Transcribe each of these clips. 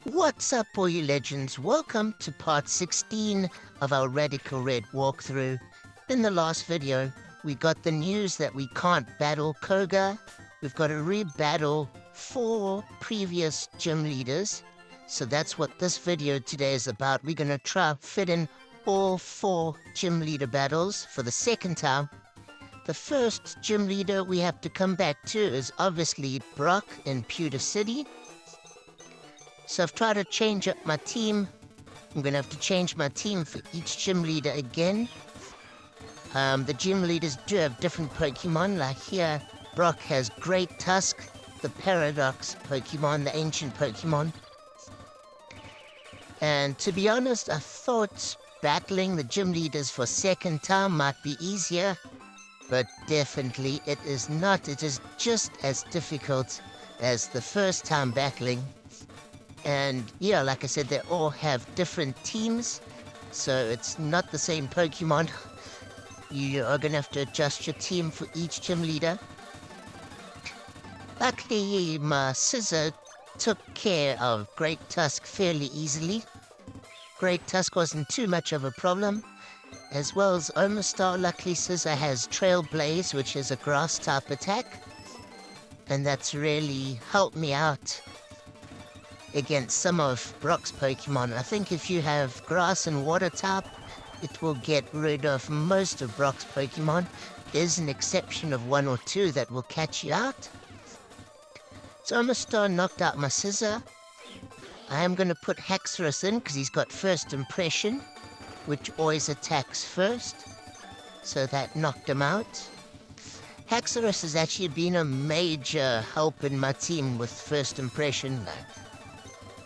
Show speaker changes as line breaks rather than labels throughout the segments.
What's up, all you legends? Welcome to part 16 of our Radical Red walkthrough. In the last video, we got the news that we can't battle Koga. We've got to re-battle 4 previous gym leaders. So that's what this video today is about. We're going to try to fit in all 4 gym leader battles for the second time. The first gym leader we have to come back to is obviously Brock in Pewter City. So I've tried to change up my team. I'm going to have to change my team for each gym leader again. The gym leaders do have different Pokemon. Like here, Brock has Great Tusk, the Paradox Pokemon, the ancient Pokemon. And to be honest, I thought battling the gym leaders for second time might be easier. But definitely it is not. It is just as difficult as the first time battling. And yeah, like I said, they all have different teams, so it's not the same Pokemon. You are going to have to adjust your team for each gym leader. Luckily, my scissor took care of Great Tusk fairly easily. Great Tusk wasn't too much of a problem. As well as Omastar, luckily Scissor has Trail Blaze, which is a grass-type attack. And that's really helped me out against some of Brock's Pokemon. I think if you have grass and water type, it will get rid of most of Brock's Pokemon. There's an exception of 1 or 2 that will catch you out. So Omastar knocked out my Scissor. I am going to put Haxorus in because he's got First Impression, which always attacks first. So that knocked him out. Haxorus has actually been a major help in my team with First Impression.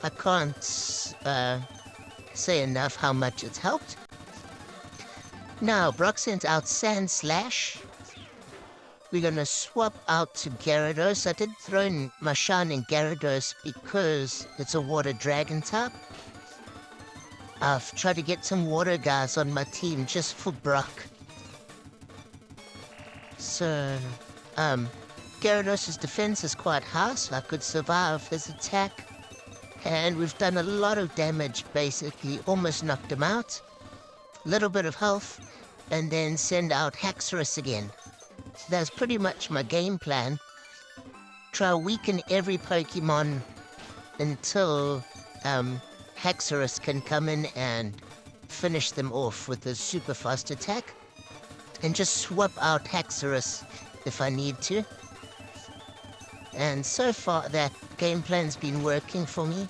I can't say enough how much it's helped. Now, Brock sent out Sand Slash. We're going to swap out to Gyarados. I did throw in my Shining Gyarados because it's a Water Dragon type. I've tried to get some water guys on my team just for Brock. So, Gyarados' defense is quite high, so I could survive his attack. And we've done a lot of damage, basically. Almost knocked him out. Little bit of health. And then send out Haxorus again. So that's pretty much my game plan. Try to weaken every Pokemon until Haxorus can come in and finish them off with a super fast attack. And just swap out Haxorus if I need to. And so far, that game plan's been working for me.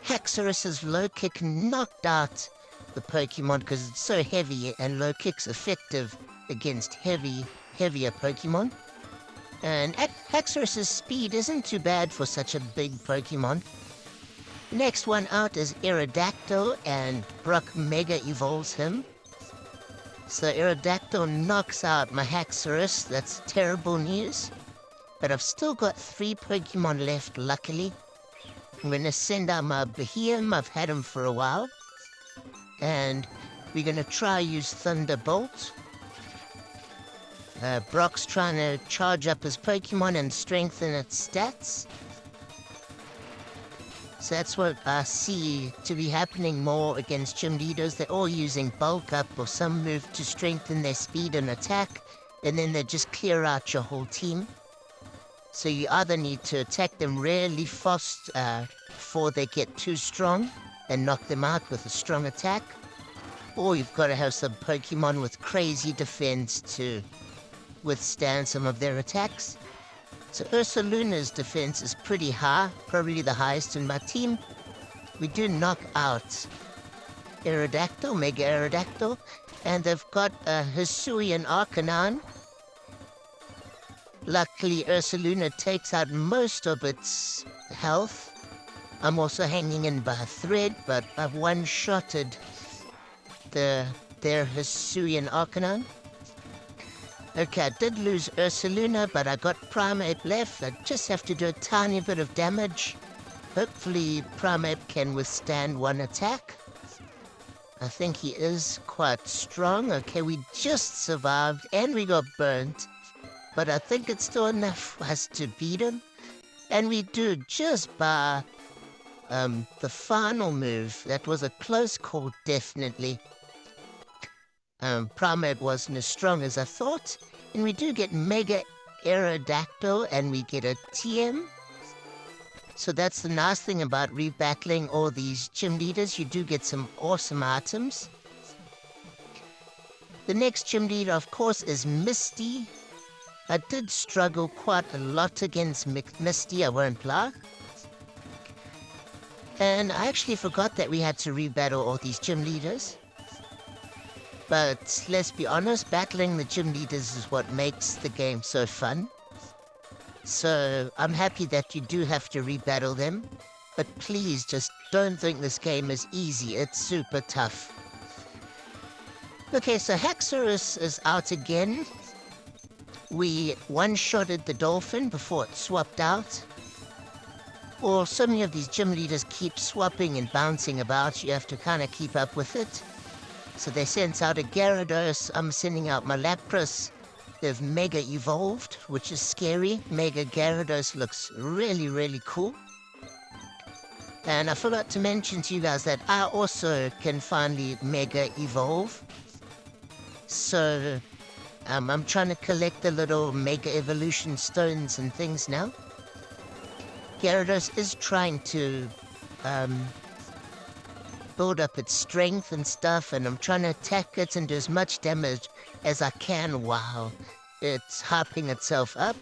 Haxorus's low kick knocked out the Pokemon because it's so heavy, and low kick's effective against heavier Pokemon. And Haxorus's speed isn't too bad for such a big Pokemon. Next one out is Aerodactyl, and Brock Mega evolves him. So Aerodactyl knocks out my Haxorus. That's terrible news. But I've still got 3 Pokemon left, luckily. I'm going to send out my Behemoth. I've had him for a while. And we're going to try use Thunderbolt. Brock's trying to charge up his Pokemon and strengthen its stats. So that's what I see to be happening more against gym leaders. They're all using bulk up or some move to strengthen their speed and attack, and then they just clear out your whole team. So you either need to attack them really fast before they get too strong and knock them out with a strong attack, or you've got to have some Pokemon with crazy defense to withstand some of their attacks. So Ursaluna's defense is pretty high, probably the highest in my team. We do knock out Aerodactyl, Mega Aerodactyl, and they've got a Hisuian Arcanine. Luckily, Ursaluna takes out most of its health. I'm also hanging in by a thread, but I've one-shotted their Hisuian Arcanine. Okay, I did lose Ursaluna, but I got Primeape left. I just have to do a tiny bit of damage. Hopefully Primeape can withstand one attack. I think he is quite strong. Okay, we just survived and we got burnt. But I think it's still enough for us to beat him. And we do just by the final move. That was a close call, definitely. Primeape wasn't as strong as I thought. And we do get Mega Aerodactyl and we get a TM. So that's the nice thing about rebattling all these gym leaders. You do get some awesome items. The next gym leader, of course, is Misty. I did struggle quite a lot against Misty, I won't lie. And I actually forgot that we had to rebattle all these gym leaders. But let's be honest, battling the gym leaders is what makes the game so fun. So I'm happy that you do have to rebattle them. But please just don't think this game is easy. It's super tough. Okay, so Haxorus is out again. We one-shotted the dolphin before it swapped out. Well, so many of these gym leaders keep swapping and bouncing about. You have to kind of keep up with it. So they sent out a Gyarados. I'm sending out my Lapras. They've Mega Evolved, which is scary. Mega Gyarados looks really, really cool. And I forgot to mention to you guys that I also can finally Mega Evolve. So I'm trying to collect the little Mega Evolution stones and things now. Gyarados is trying to build up its strength and stuff, and I'm trying to attack it and do as much damage as I can while it's hyping itself up.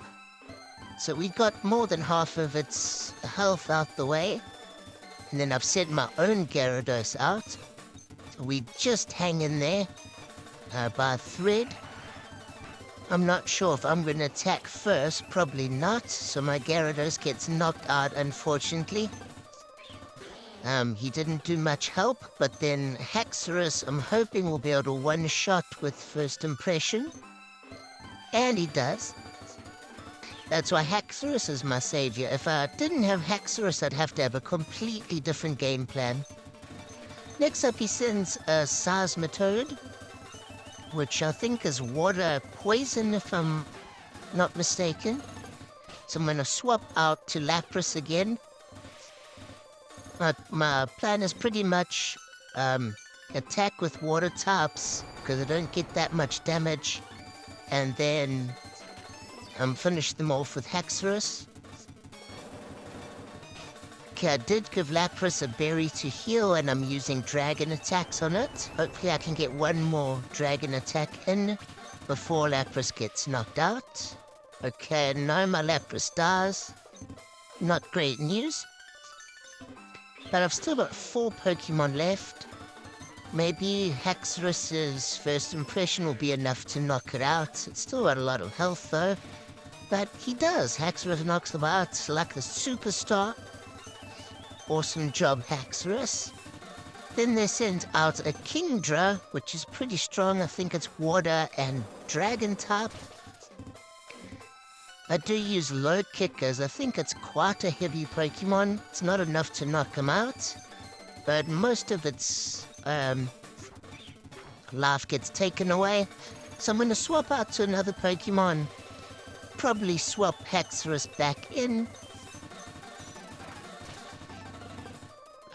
So we got more than half of its health out the way. And then I've sent my own Gyarados out. So we just hang in there by a thread. I'm not sure if I'm going to attack first, probably not. So my Gyarados gets knocked out, unfortunately. He didn't do much help, but then Haxorus, I'm hoping will be able to one-shot with first impression. And he does. That's why Haxorus is my savior. If I didn't have Haxorus, I'd have to have a completely different game plan. Next up, he sends a Seismitoad, which I think is water poison, if I'm not mistaken. So I'm going to swap out to Lapras again. My plan is pretty much attack with water types, because I don't get that much damage. And then finish them off with Haxorus. Okay, I did give Lapras a berry to heal, and I'm using dragon attacks on it. Hopefully I can get one more dragon attack in before Lapras gets knocked out. Okay, no, my Lapras dies. Not great news. But I've still got 4 Pokemon left. Maybe Haxorus's first impression will be enough to knock it out. It's still got a lot of health though. But he does. Haxorus knocks them out like a superstar. Awesome job, Haxorus. Then they send out a Kingdra, which is pretty strong. I think it's water and dragon type. I do use low kickers. I think it's quite a heavy Pokemon. It's not enough to knock him out. But most of its life gets taken away. So I'm going to swap out to another Pokemon. Probably swap Haxorus back in.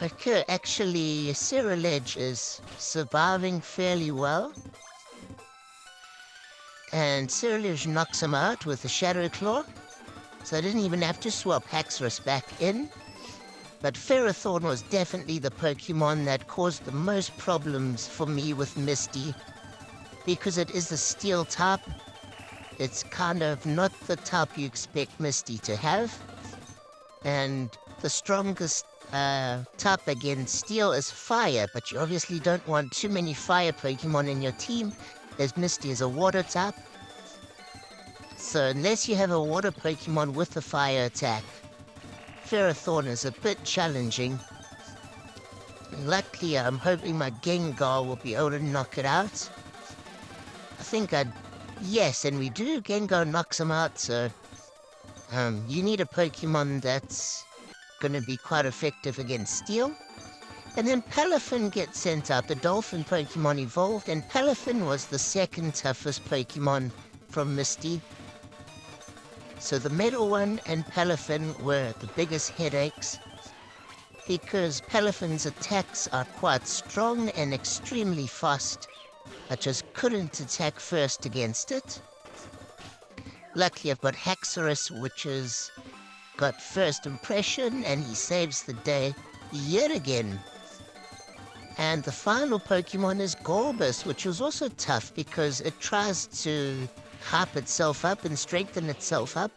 Okay, actually, Cerulege is surviving fairly well. And Cerulege knocks him out with a Shadow Claw. So I didn't even have to swap Haxorus back in. But Ferrothorn was definitely the Pokemon that caused the most problems for me with Misty. Because it is a steel type. It's kind of not the type you expect Misty to have. And the strongest type against steel is fire. But you obviously don't want too many fire Pokemon in your team, as Misty is a water type. So unless you have a water Pokemon with a fire attack, Ferrothorn is a bit challenging. Luckily, I'm hoping my Gengar will be able to knock it out. I think yes, and we do. Gengar knocks him out, so you need a Pokemon that's going to be quite effective against Steel. And then Palafin gets sent out. The dolphin Pokemon evolved, and Palafin was the second toughest Pokemon from Misty. So the Metal one and Palafin were the biggest headaches because Palafin's attacks are quite strong and extremely fast. I just couldn't attack first against it. Luckily, I've got Haxorus, which has got first impression, and he saves the day yet again. And the final Pokemon is Gorbis, which was also tough because it tries to hype itself up and strengthen itself up.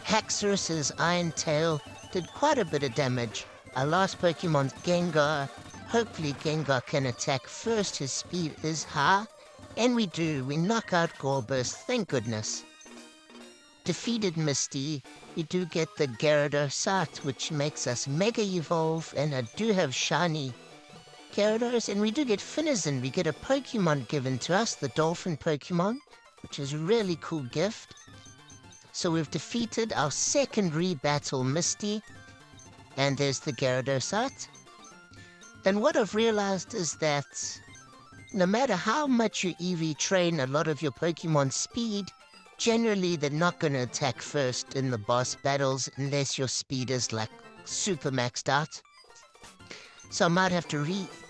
Haxorus's Iron Tail did quite a bit of damage. Our last Pokemon's Gengar. Hopefully Gengar can attack first, his speed is high. And we do, we knock out Gorbis, thank goodness. Defeated Misty, we do get the Gyarados, which makes us Mega Evolve, and I do have shiny Gyarados, and we do get Finizen. We get a Pokemon given to us, the Dolphin Pokemon, which is a really cool gift. So we've defeated our second rebattle Misty, and there's the Gyarados. And what I've realized is that no matter how much you EV train a lot of your Pokemon's speed, generally they're not going to attack first in the boss battles unless your speed is like super maxed out. So I might have to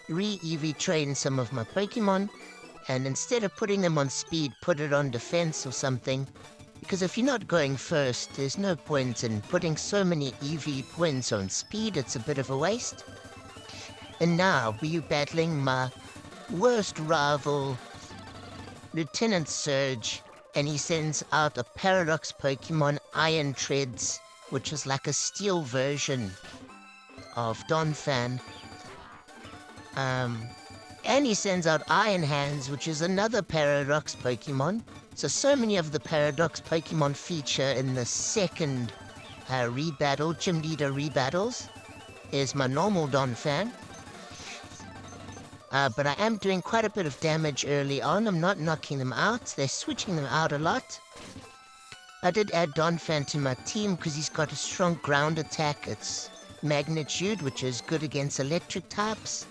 re-EV train some of my Pokemon, and instead of putting them on speed, put it on defense or something. Because if you're not going first, there's no point in putting so many EV points on speed, it's a bit of a waste. And now we're battling my worst rival, Lieutenant Surge, and he sends out a Paradox Pokemon, Iron Treads, which is like a steel version of Donphan. And he sends out Iron Hands, which is another Paradox Pokemon. So many of the Paradox Pokemon feature in the second rebattle, Gym Leader rebattles. Is my normal Donphan. But I am doing quite a bit of damage early on. I'm not knocking them out. They're switching them out a lot. I did add Donphan to my team because he's got a strong ground attack. It's Magnitude, which is good against electric types.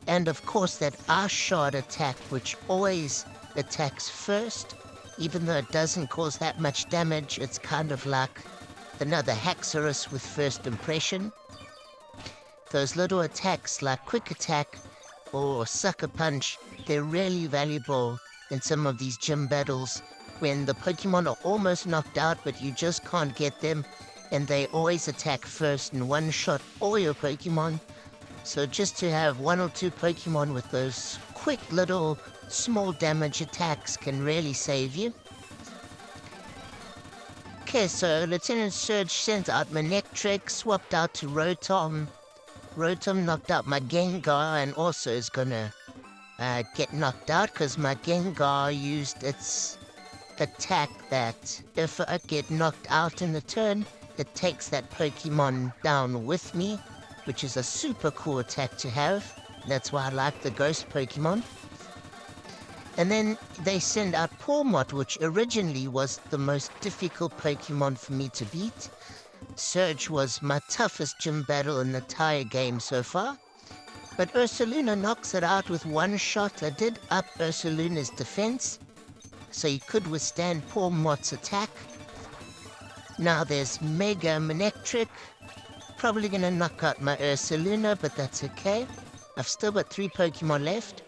And of course that Ice Shard attack, which always attacks first. Even though it doesn't cause that much damage, it's kind of like another Haxorus with first impression. Those little attacks like Quick Attack or Sucker Punch, they're really valuable in some of these gym battles when the Pokemon are almost knocked out but you just can't get them, and they always attack first and one-shot all your Pokemon. So just to have one or two Pokemon with those quick little small damage attacks can really save you. Okay, so Lieutenant Surge sent out Manectric, swapped out to Rotom. Rotom knocked out my Gengar and also is gonna get knocked out because my Gengar used its attack that if I get knocked out in the turn, it takes that Pokemon down with me, which is a super cool attack to have. That's why I like the Ghost Pokemon. And then they send out Pawmot, which originally was the most difficult Pokemon for me to beat. Surge was my toughest gym battle in the entire game so far. But Ursaluna knocks it out with one shot. I did up Ursaluna's defense, so he could withstand Pawmot's attack. Now there's Mega Manectric. Probably gonna knock out my Ursaluna, but that's okay. I've still got 3 Pokemon left.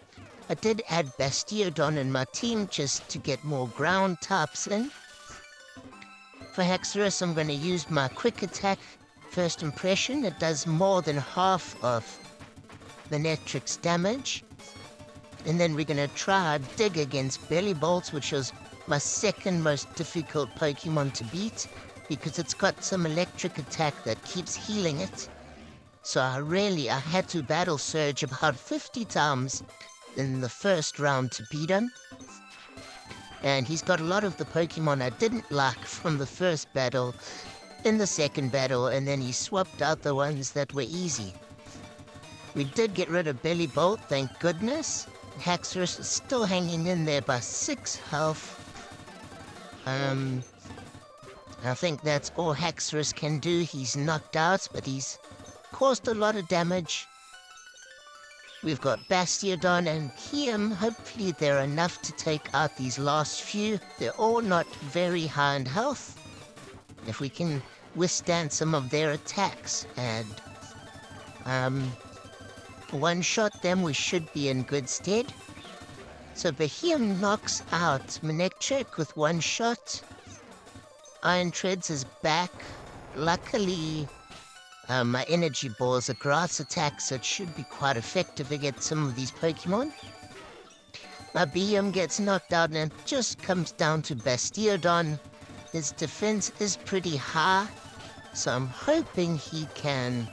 I did add Bastiodon in my team just to get more ground types in. For Haxorus, I'm going to use my Quick Attack First Impression. It does more than half of Manectric's damage. And then we're going to try Dig against Bellybolt, which was my second most difficult Pokemon to beat, because it's got some electric attack that keeps healing it. So I had to battle Surge about 50 times in the first round to beat him. And he's got a lot of the Pokemon I didn't like from the first battle in the second battle, and then he swapped out the ones that were easy. We did get rid of Bellybolt, thank goodness. Haxorus is still hanging in there by 6 health. I think that's all Haxorus can do. He's knocked out, but he's caused a lot of damage. we've got Bastiodon and Hiem. Hopefully they're enough to take out these last few. They're all not very high in health. If we can withstand some of their attacks and one-shot them, we should be in good stead. So Behem knocks out Manectric with one shot. Iron Treads is back. Luckily, my energy ball is a grass attack, so it should be quite effective against some of these Pokemon. My Behem gets knocked out and it just comes down to Bastiodon. His defense is pretty high, so I'm hoping he can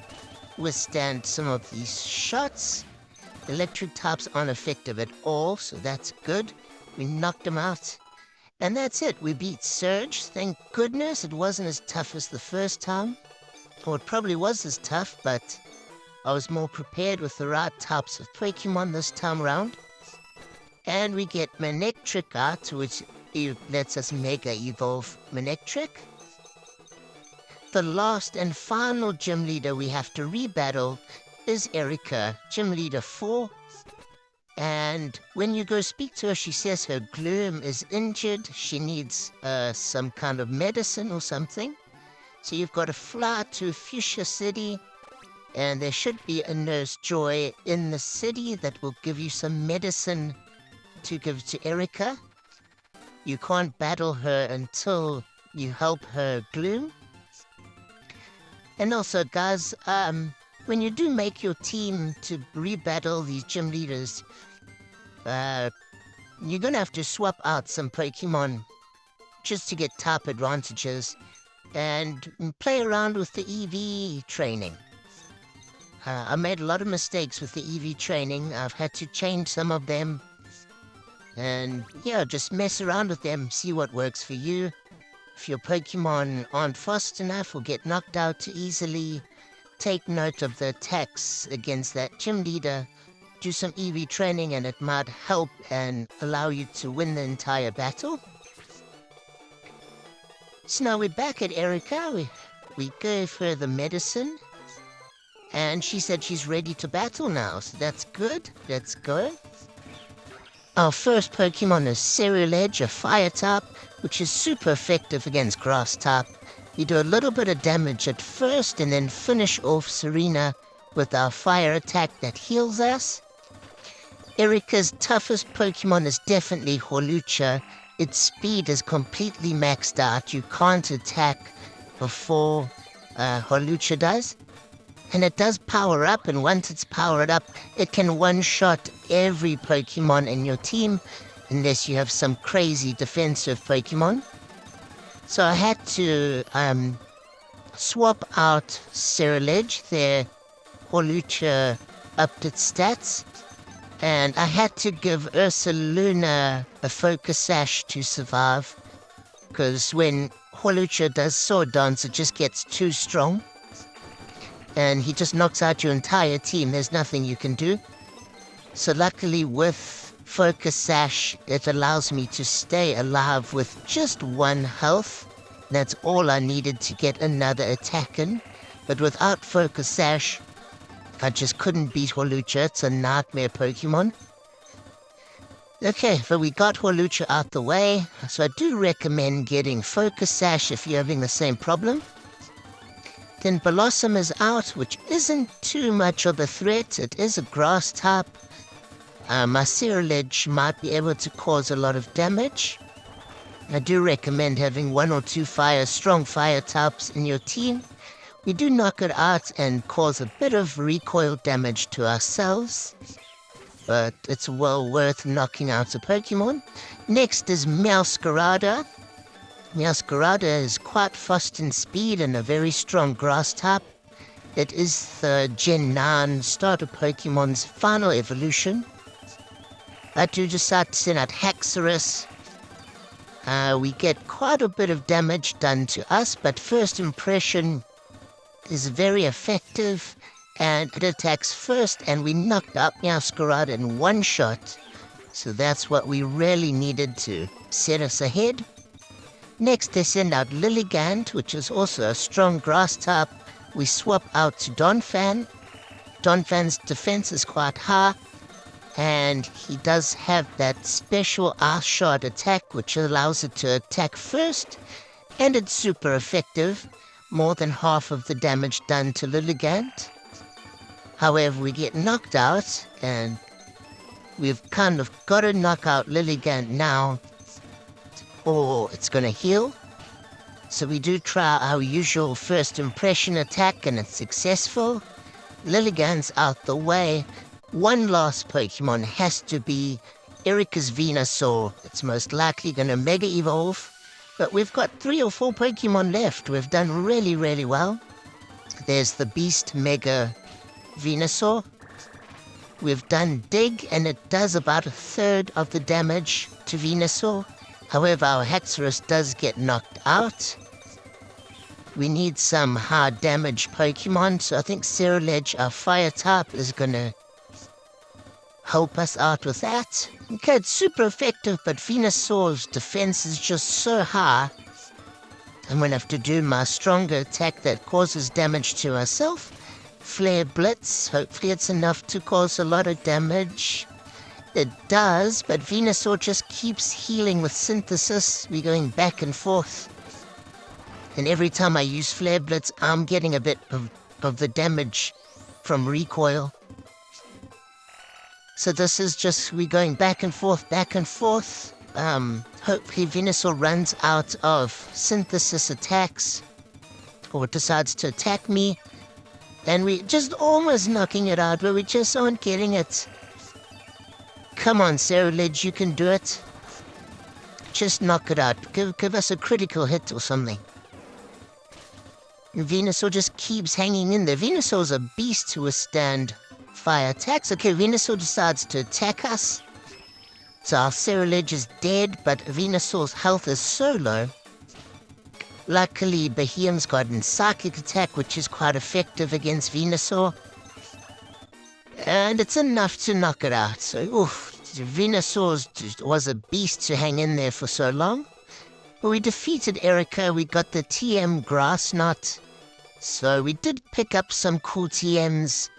withstand some of these shots. Electric types aren't effective at all, so that's good. We knocked him out. And that's it. We beat Surge. Thank goodness it wasn't as tough as the first time. Or it probably was as tough, but I was more prepared with the right types of Pokemon this time around. And we get Manectric out, which lets us Mega Evolve Manectric. The last and final gym leader we have to rebattle is Erika, Gym Leader 4. And when you go speak to her, she says her Gloom is injured. She needs some kind of medicine or something. So you've got to fly to Fuchsia City, and there should be a Nurse Joy in the city that will give you some medicine to give to Erika. You can't battle her until you help her Gloom. And also, guys, when you do make your team to rebattle these gym leaders, you're going to have to swap out some Pokemon just to get top advantages and play around with the EV training. I made a lot of mistakes with the EV training. I've had to change some of them. And yeah, just mess around with them, see what works for you. If your Pokemon aren't fast enough or get knocked out too easily, take note of the attacks against that gym leader. Do some EV training and it might help and allow you to win the entire battle. So now we're back at Erika. We gave her the medicine. And she said she's ready to battle now, so that's good. Let's go. Our first Pokemon is Ceruledge, a fire type, which is super effective against grass type. We do a little bit of damage at first and then finish off Serena with our fire attack that heals us. Erika's toughest Pokemon is definitely Hawlucha. Its speed is completely maxed out. You can't attack before Hawlucha does. And it does power up, and once it's powered up, it can one-shot every Pokemon in your team, unless you have some crazy defensive Pokemon. So I had to swap out Ceruledge. Their Hawlucha upped its stats. And I had to give Ursaluna a Focus Sash to survive, because when Hawlucha does Sword Dance, it just gets too strong. And he just knocks out your entire team. There's nothing you can do. So luckily with Focus Sash, it allows me to stay alive with just 1 health. That's all I needed to get another attack in. But without Focus Sash, I just couldn't beat Hawlucha. It's a nightmare Pokemon. Okay, so we got Hawlucha out the way. So I do recommend getting Focus Sash if you're having the same problem. Then Blossom is out, which isn't too much of a threat. It is a grass type. My Ceruledge might be able to cause a lot of damage. I do recommend having 1 or 2 strong fire types in your team. We do knock it out and cause a bit of recoil damage to ourselves, but it's well worth knocking out a Pokemon. Next is Meowscarada. Meowscarada is quite fast in speed and a very strong grass type. It is the Gen 9 starter Pokemon's final evolution. I do decide to send out Haxorus. We get quite a bit of damage done to us, but first impression is very effective, and it attacks first, and we knocked out Meowscarada in 1 shot. So that's what we really needed to set us ahead. Next, they send out Lilligant, which is also a strong grass type. We swap out to Donphan. Donphan's defense is quite high, and he does have that special ice shard attack, which allows it to attack first, and it's super effective, more than half of the damage done to Lilligant. However, we get knocked out, and we've kind of got to knock out Lilligant now, or it's going to heal. So we do try our usual first impression attack, and it's successful. Lilligant's out the way. One last Pokemon has to be Erika's Venusaur. It's most likely going to Mega Evolve. But we've got 3 or 4 Pokemon left. We've done really, really well. There's the Beast Mega Venusaur. We've done Dig, and it does about 1/3 of the damage to Venusaur. However, our Haxorus does get knocked out. We need some hard damage Pokemon, so I think Cerulege, our fire type, is going to help us out with that. Okay, it's super effective, but Venusaur's defense is just so high. I'm going to have to do my stronger attack that causes damage to herself. Flare Blitz, hopefully it's enough to cause a lot of damage. It does, but Venusaur just keeps healing with Synthesis. We're going back and forth. And every time I use Flare Blitz, I'm getting a bit of the damage from recoil. So this is just, we're going back and forth, back and forth. Hopefully Venusaur runs out of Synthesis attacks, or decides to attack me. And we're just almost knocking it out, but we just aren't getting it. Come on, Cerulege, you can do it. Just knock it out. Give us a critical hit or something. Venusaur just keeps hanging in there. Venusaur's a beast to withstand fire attacks. Okay, Venusaur decides to attack us. So our Cerulege is dead, but Venusaur's health is so low. Luckily, Behemoth's got a Psychic attack, which is quite effective against Venusaur. And it's enough to knock it out. So, Venusaur was a beast to hang in there for so long. But we defeated Erika. We got the TM Grass Knot. So we did pick up some cool TMs.